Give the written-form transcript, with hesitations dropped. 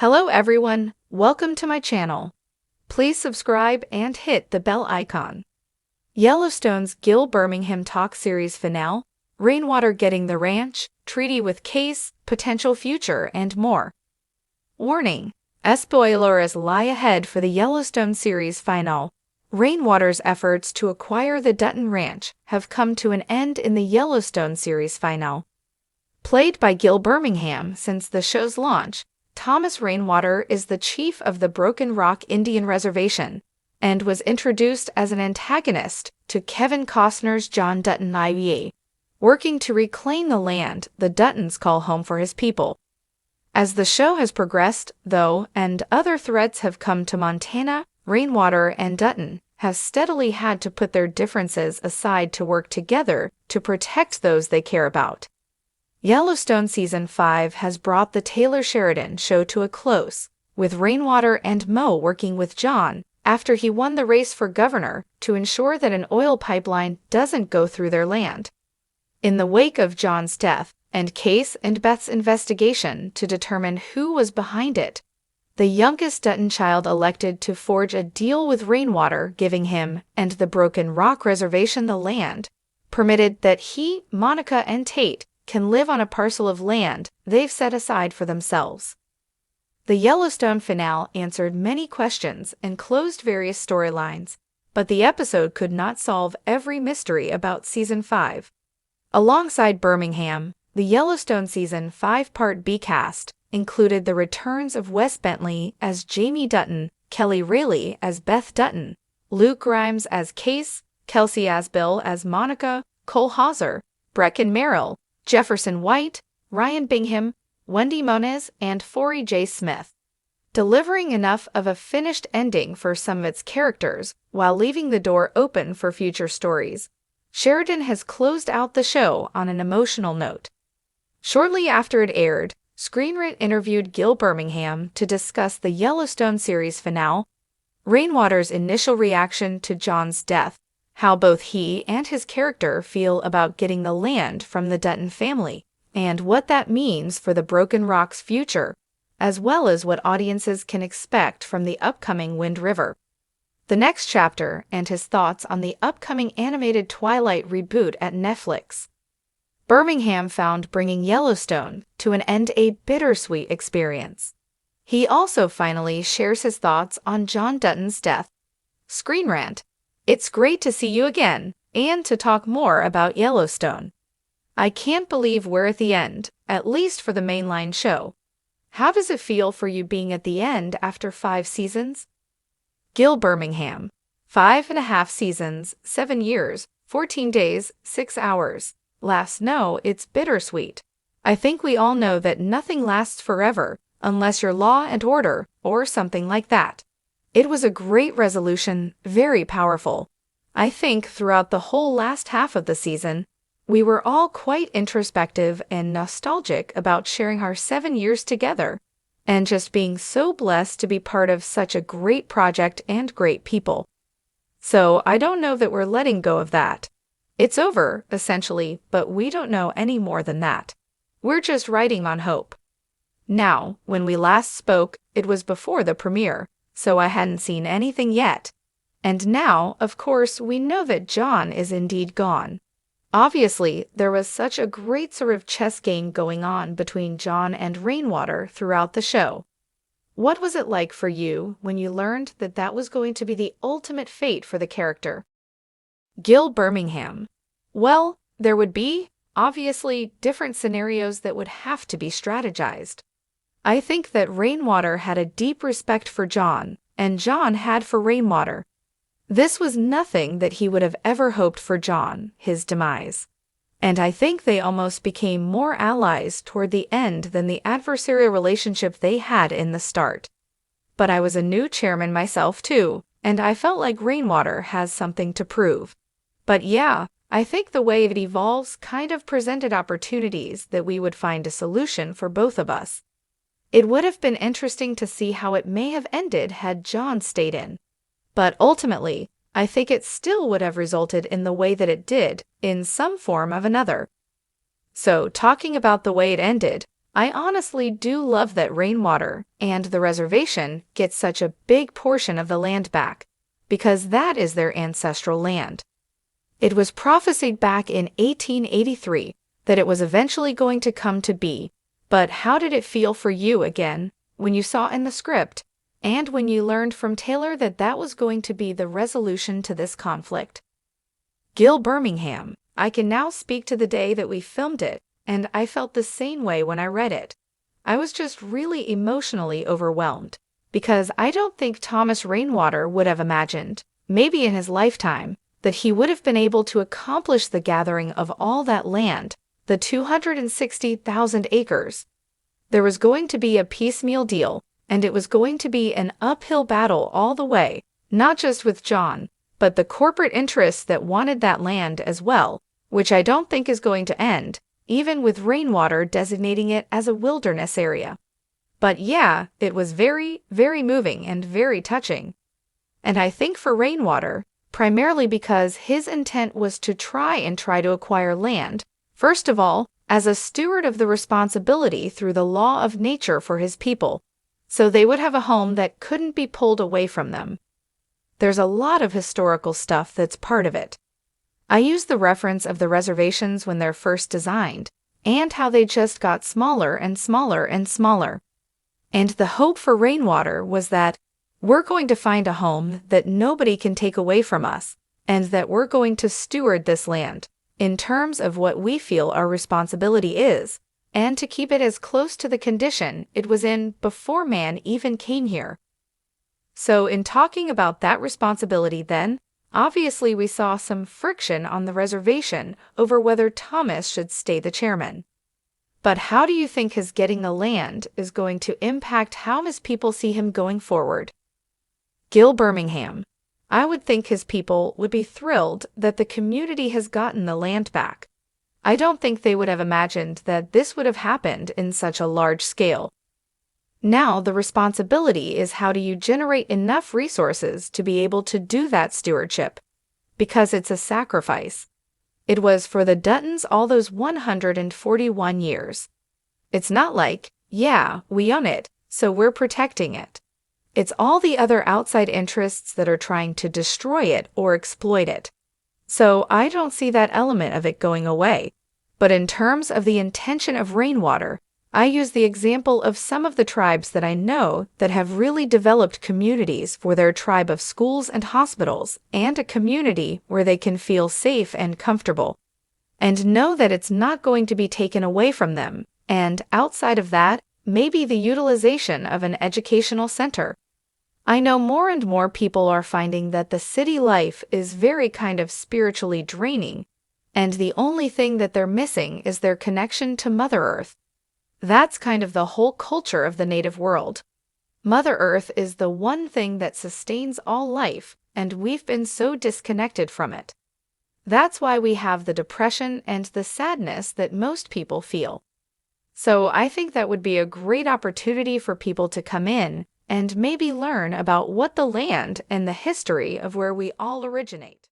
Hello everyone, welcome to my channel. Please subscribe and hit the bell icon. Yellowstone's Gil Birmingham talk series finale, rainwater getting the ranch, treaty with Case, potential future, and more. Warning: spoilers lie ahead for the Yellowstone series finale. Rainwater's efforts to acquire the Dutton Ranch have come to an end in the Yellowstone series finale. Played by Gil Birmingham since the show's launch, Thomas Rainwater is the chief of the Broken Rock Indian Reservation and was introduced as an antagonist to Kevin Costner's John Dutton IV, working to reclaim the land the Duttons call home for his people. As the show has progressed, though, and other threats have come to Montana, Rainwater and Dutton have steadily had to put their differences aside to work together to protect those they care about. Yellowstone Season 5 has brought the Taylor Sheridan show to a close, with Rainwater and Mo working with John after he won the race for governor to ensure that an oil pipeline doesn't go through their land. In the wake of John's death and Case and Beth's investigation to determine who was behind it, the youngest Dutton child elected to forge a deal with Rainwater, giving him and the Broken Rock Reservation the land, permitted that he, Monica, and Tate can live on a parcel of land they've set aside for themselves. The Yellowstone finale answered many questions and closed various storylines, but the episode could not solve every mystery about Season 5. Alongside Birmingham, the Yellowstone Season 5 Part B cast included the returns of Wes Bentley as Jamie Dutton, Kelly Rayleigh as Beth Dutton, Luke Grimes as Case, Kelsey Asbill as Monica, Cole Hauser, Brecken Merrill, Jefferson White, Ryan Bingham, Wendy Moniz, and Forey J. Smith, delivering enough of a finished ending for some of its characters while leaving the door open for future stories. Sheridan has closed out the show on an emotional note. Shortly after it aired, Screenwrit interviewed Gil Birmingham to discuss the Yellowstone series finale, Rainwater's initial reaction to John's death, how both he and his character feel about getting the land from the Dutton family, and what that means for the Broken Rock's future, as well as what audiences can expect from the upcoming Wind River. The next chapter and his thoughts on the upcoming animated Twilight reboot at Netflix. Birmingham found bringing Yellowstone to an end a bittersweet experience. He also finally shares his thoughts on John Dutton's death. Screen Rant: it's great to see you again, and to talk more about Yellowstone. I can't believe we're at the end, at least for the mainline show. How does it feel for you being at the end after 5 seasons? Gil Birmingham: 5.5 seasons, 7 years, 14 days, 6 hours. Laughs: no, it's bittersweet. I think we all know that nothing lasts forever, unless you're Law and Order, or something like that. It was a great resolution, very powerful. I think throughout the whole last half of the season, we were all quite introspective and nostalgic about sharing our 7 years together, and just being so blessed to be part of such a great project and great people. So I don't know that we're letting go of that. It's over, essentially, but we don't know any more than that. We're just riding on hope. Now, when we last spoke, it was before the premiere, so I hadn't seen anything yet. And now, of course, we know that John is indeed gone. Obviously, there was such a great sort of chess game going on between John and Rainwater throughout the show. What was it like for you when you learned that that was going to be the ultimate fate for the character? Gil Birmingham: well, there would be, obviously, different scenarios that would have to be strategized. I think that Rainwater had a deep respect for John, and John had for Rainwater. This was nothing that he would have ever hoped for John, his demise. And I think they almost became more allies toward the end than the adversarial relationship they had in the start. But I was a new chairman myself too, and I felt like Rainwater has something to prove. But yeah, I think the way it evolves kind of presented opportunities that we would find a solution for both of us. It would have been interesting to see how it may have ended had John stayed in. But ultimately, I think it still would have resulted in the way that it did, in some form of another. So, talking about the way it ended, I honestly do love that rainwater and the reservation get such a big portion of the land back, because that is their ancestral land. It was prophesied back in 1883 that it was eventually going to come to be, but how did it feel for you again when you saw in the script and when you learned from Taylor that that was going to be the resolution to this conflict? Gil Birmingham, I can now speak to the day that we filmed it, and I felt the same way when I read it. I was just really emotionally overwhelmed, because I don't think Thomas Rainwater would have imagined, maybe in his lifetime, that he would have been able to accomplish the gathering of all that land, the 260,000 acres. There was going to be a piecemeal deal, and it was going to be an uphill battle all the way, not just with John, but the corporate interests that wanted that land as well, which I don't think is going to end, even with Rainwater designating it as a wilderness area. But yeah, it was very, very moving and very touching. And I think for Rainwater, primarily because his intent was to try to acquire land, first of all, as a steward of the responsibility through the law of nature for his people, so they would have a home that couldn't be pulled away from them. There's a lot of historical stuff that's part of it. I use the reference of the reservations when they're first designed, and how they just got smaller and smaller and smaller. And the hope for Rainwater was that we're going to find a home that nobody can take away from us, and that we're going to steward this land in terms of what we feel our responsibility is, and to keep it as close to the condition it was in before man even came here. So in talking about that responsibility then, obviously we saw some friction on the reservation over whether Thomas should stay the chairman. But how do you think his getting the land is going to impact how his people see him going forward? Gil Birmingham, I would think his people would be thrilled that the community has gotten the land back. I don't think they would have imagined that this would have happened in such a large scale. Now the responsibility is, how do you generate enough resources to be able to do that stewardship? Because it's a sacrifice. It was for the Duttons all those 141 years. It's not like, yeah, we own it, so we're protecting it. It's all the other outside interests that are trying to destroy it or exploit it. So I don't see that element of it going away. But in terms of the intention of Rainwater, I use the example of some of the tribes that I know that have really developed communities for their tribe of schools and hospitals, and a community where they can feel safe and comfortable, and know that it's not going to be taken away from them, and outside of that, maybe the utilization of an educational center. I know more and more people are finding that the city life is very kind of spiritually draining, and the only thing that they're missing is their connection to Mother Earth. That's kind of the whole culture of the native world. Mother Earth is the one thing that sustains all life, and we've been so disconnected from it. That's why we have the depression and the sadness that most people feel. So I think that would be a great opportunity for people to come in and maybe learn about what the land and the history of where we all originate.